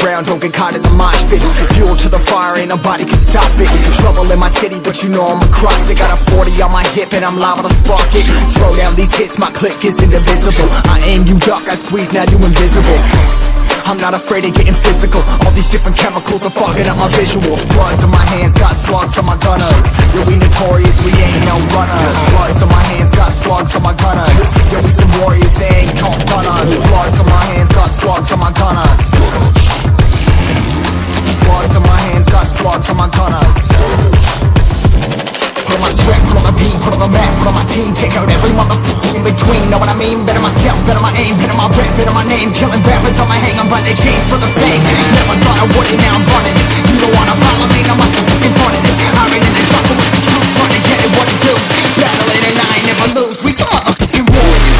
ground, don't get caught in the mosh pits. Fuel to the fire, ain't nobody can stop it. Trouble in my city, but you know I'm across it. Got a 40 on my hip and I'm liable to spark it. Throw down these hits, my click is indivisible. I aim, you duck, I squeeze, now you invisible. I'm not afraid of getting physical. All these different chemicals are fogging up my visuals. Bloods on my hands, got slugs on my gunners. Yo, we notorious, we ain't no runners. Bloods on my hands, got slugs on my gunners. Yo, we some warriors, they ain't called gunners. Bloods on my hands, got slugs on my gunners. Bloods on my hands, got slugs on my gunners. Put on my strap, put on the beam, put on the map, put on my team. Take out every motherfucker in between, know what I mean? Better myself, better my aim, better my rap, better my name. Killing rappers on my hang, I'm by their chains for the fame. Never thought I would, now I'm running this. You don't wanna follow me, I'm up in front of this. Iron in the jungle with the truth, trying to get it what it does. Battling and I ain't never lose, we some motherfucking warriors.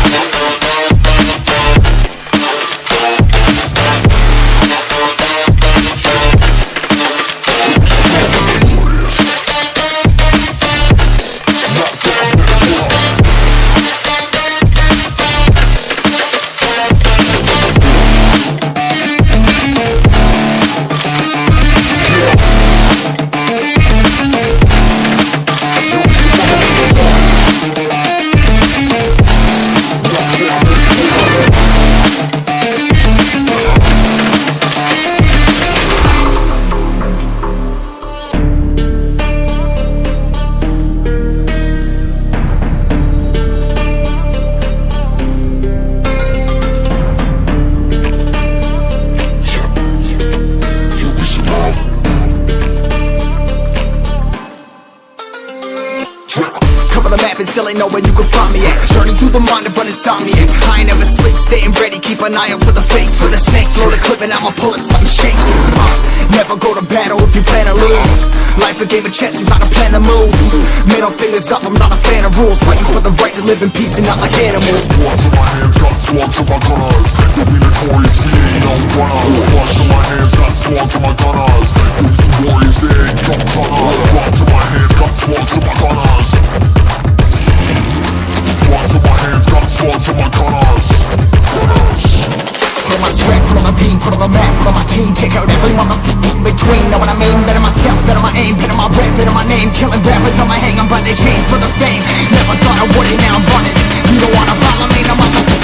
Cover the map and still ain't know where you can find me at. Journey through the mind of an insomniac. I ain't never sleep, staying ready, keep an eye out for the fakes. For the snakes, load a clip and I'ma pull it, something shakes. Never go to battle if you plan to lose. Life a game of chess, you gotta plan the moves. Middle fingers up, I'm not a fan of rules. Fighting for the right to live in peace and not like animals. Bloods in my hands, got slugs on my gunners. Yo, we notorious, we ain't no runners. Bloods in my hands, got slugs on my gunners. Yo, we some warriors, they ain't no gunners. Bloods in my hands, got slugs on my gunners. Bloods in my hands, got slugs on my gunners. Put on my strap, put on the beam, put on the map, put on my team. Take out every motherfucker in between, know what I mean? Better myself, better my aim, better my rap, better my name. Killing rappers on my hang, I'm by their chains for the fame. Never thought I would, now I'm running this. You don't wanna follow me, no motherfucker.